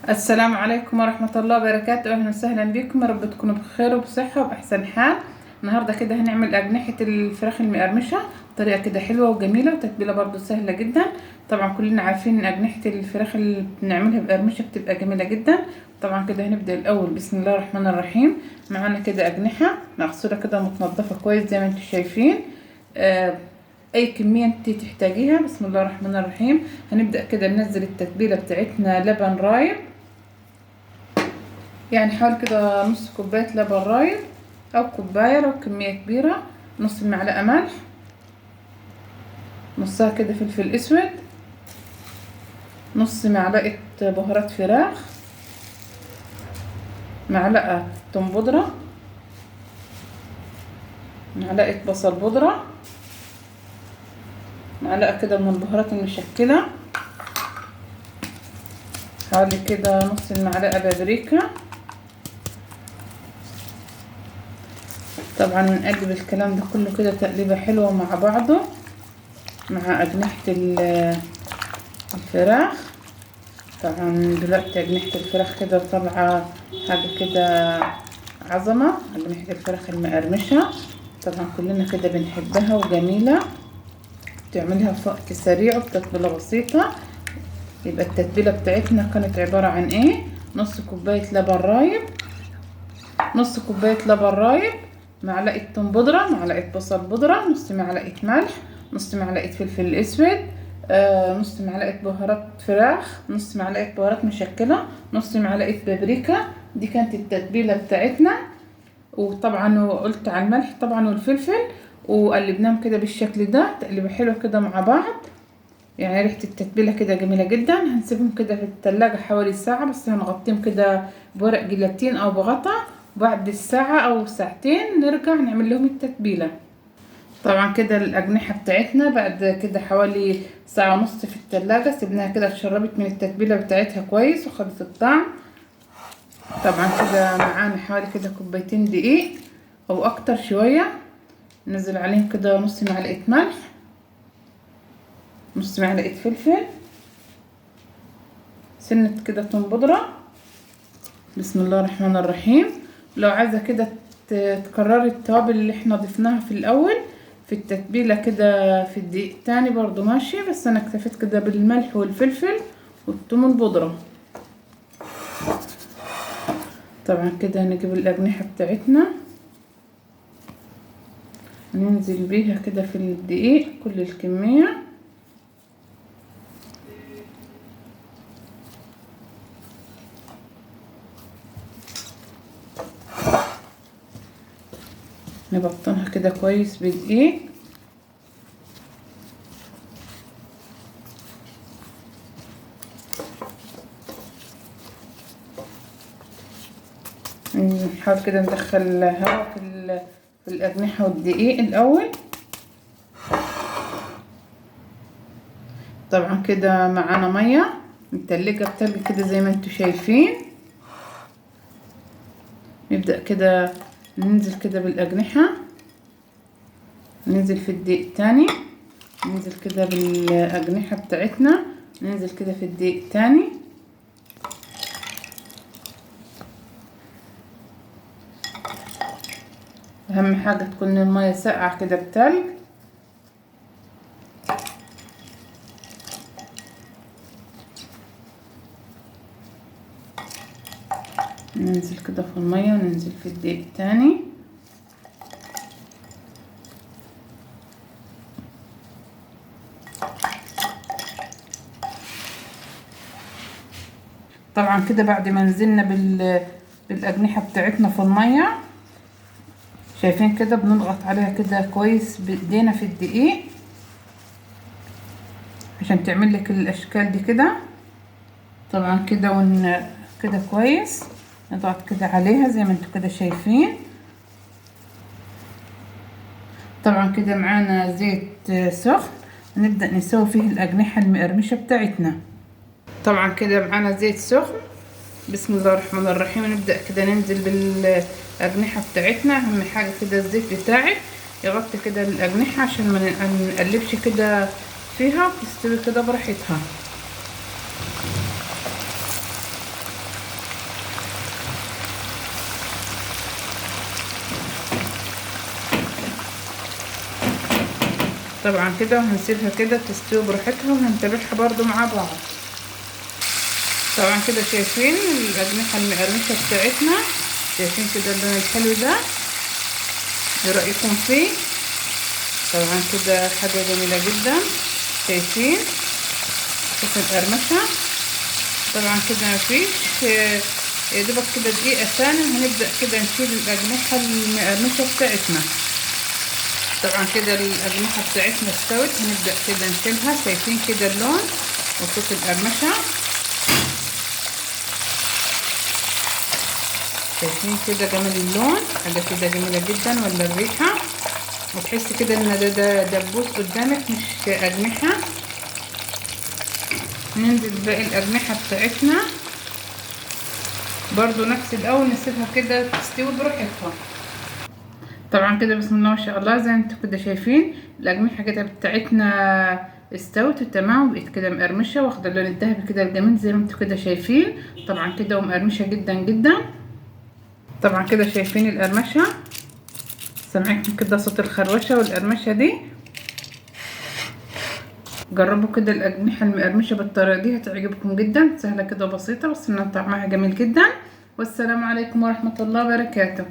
السلام عليكم ورحمة الله وبركاته. أهلا وسهلا بكم، يا رب تكونوا بخير وبصحة وبأحسن حال. النهاردة كده هنعمل أجنحة الفراخ المقرمشة بطريقة كده حلوة وجميلة، وتتبيلة برضو سهلة جدا. طبعا كلنا عارفين إن أجنحة الفراخ اللي بنعملها بقرمشة بتبقى جميلة جدا. طبعا كده هنبدأ الأول بسم الله الرحمن الرحيم. معانا كده أجنحة مغسولة كده متنضفة كويس زي ما انتم شايفين. اي كميه انت تحتاجيها. بسم الله الرحمن الرحيم. هنبدا كده ننزل التتبيله بتاعتنا لبن رايب، يعني حوالي كده نص كوبايه لبن رايب او كوبايه لو كميه كبيره. نص معلقه ملح، نصها كده فلفل اسود، نص معلقه بهارات فراخ، معلقه توم بودره، معلقه بصل بودره، معلقه كده من البهارات المشكله، حوالي كده نص المعلقه بابريكا. طبعا نقلب الكلام ده كله كده تقليبه حلوه مع بعضه مع اجنحه الفراخ. طبعا دلوقتي اجنحه الفراخ كده طالعه حاجه كده عظمه. اجنحه الفراخ المقرمشه طبعا كلنا كده بنحبها وجميله، تعملها في وقت سريع وبتتبيله بسيطه. يبقى التتبيله بتاعتنا كانت عباره عن ايه؟ نص كوبايه لبن رايب، نص كوبايه لبن رايب، معلقه توم بودره، معلقه بصل بودره، نص معلقه ملح، نص معلقه فلفل اسود، نص معلقه بهارات فراخ، نص معلقه بهارات مشكله، نص معلقه بابريكا. دي كانت التتبيله بتاعتنا. وطبعا قلت على الملح طبعا والفلفل، وقلبناهم كده بالشكل ده تقليبه حلوه كده مع بعض. يعني ريحه التتبيله كده جميله جدا. هنسيبهم كده في التلاجة حوالي ساعه، بس هنغطيهم كده بورق جيلاتين او بغطا. بعد الساعه او ساعتين نرجع نعمل لهم التتبيله. طبعا كده الاجنحه بتاعتنا بعد كده حوالي ساعه ونص في التلاجة سيبناها كده اتشربت من التتبيله بتاعتها كويس وخدت الطعم. طبعا كده معانا حوالي كده كوبايتين دقيق او اكتر شويه. ننزل عليهم كده نص معلقه ملح، نص معلقه فلفل، سنه كده توم بودره. بسم الله الرحمن الرحيم. لو عايزه كده تكرري التوابل اللي احنا ضفناها في الاول في التتبيله كده في الدقيق تاني برضو ماشي، بس انا اكتفيت كده بالملح والفلفل والثوم البودره. طبعا كده هنجيب الاجنحه بتاعتنا ننزل بيها كده في الدقيق كل الكميه. نبطنها كده كويس بدقيق. نحاول كده ندخل هواء في الأجنحة والدقيق الأول. طبعا كده معانا مية متلجة بتلج كده زي ما انتوا شايفين. نبدأ كده ننزل كده بالأجنحة، ننزل في الدقيق تاني، ننزل كده بالأجنحة بتاعتنا، ننزل كده في الدقيق تاني. اهم حاجة تكون المية ساقعة كده بتلج. ننزل كده في المية وننزل في الدقيق تاني. طبعا كده بعد ما نزلنا بالأجنحة بتاعتنا في المية شايفين كده بنضغط عليها كده كويس بايدينا في الدقيق عشان تعمل لك الاشكال دي كده. طبعا كده كده كويس نضغط كده عليها زي ما انتوا كده شايفين. طبعا كده معانا زيت سخن نبدأ نسوي فيه الأجنحة المقرمشة بتاعتنا. طبعا كده معانا زيت سخن. بسم الله الرحمن الرحيم. نبدأ كده ننزل بالأجنحة بتاعتنا. أهم حاجة كده الزيت بتاعك يغطي كده الأجنحة عشان ما نقلبش كده فيها وتستوي كده براحتها. طبعا كده، وهنسيبها كده تستوي براحتها وهنتابعها برضو مع بعض. طبعا كده شايفين الأجنحة المقرمشة بتاعتنا، شايفين كده اللون الحلو ده، ايه رأيكم فيه؟ طبعا كده حاجة جميلة جدا، شايفين شوف القرمشة. طبعا كده مفيش يا دوبك كده دقيقة ثانية هنبدأ كده نشيل الأجنحة المقرمشة بتاعتنا. طبعا كده الأجنحة بتاعتنا استوت، هنبدأ كده نشيلها. شايفين كده اللون وصوت القرمشة، شايفين كده جمال اللون، حاجة كده جميلة جدا، ولا الريحة، وتحس كده ان ده دبوس قدامك مش أجنحة. ننزل باقي الأجنحة بتاعتنا برضو نفس الأول، نسيبها كده تستوي براحتها. طبعا كده بسم الله ما شاء الله، زي ما انتوا كده شايفين الأجنحة كده بتاعتنا استوت تمام، وبقت كده مقرمشة واخدة اللون الذهبي كده الجميل زي ما انتوا كده شايفين. طبعا كده ومقرمشة جدا جدا. طبعا كده شايفين القرمشة، سامعين كده صوت الخروشة والقرمشة دي. جربوا كده الأجنحة المقرمشة بالطريقة دي، هتعجبكم جدا، سهلة كده وبسيطة، بس إن طعمها جميل جدا. والسلام عليكم ورحمة الله وبركاته.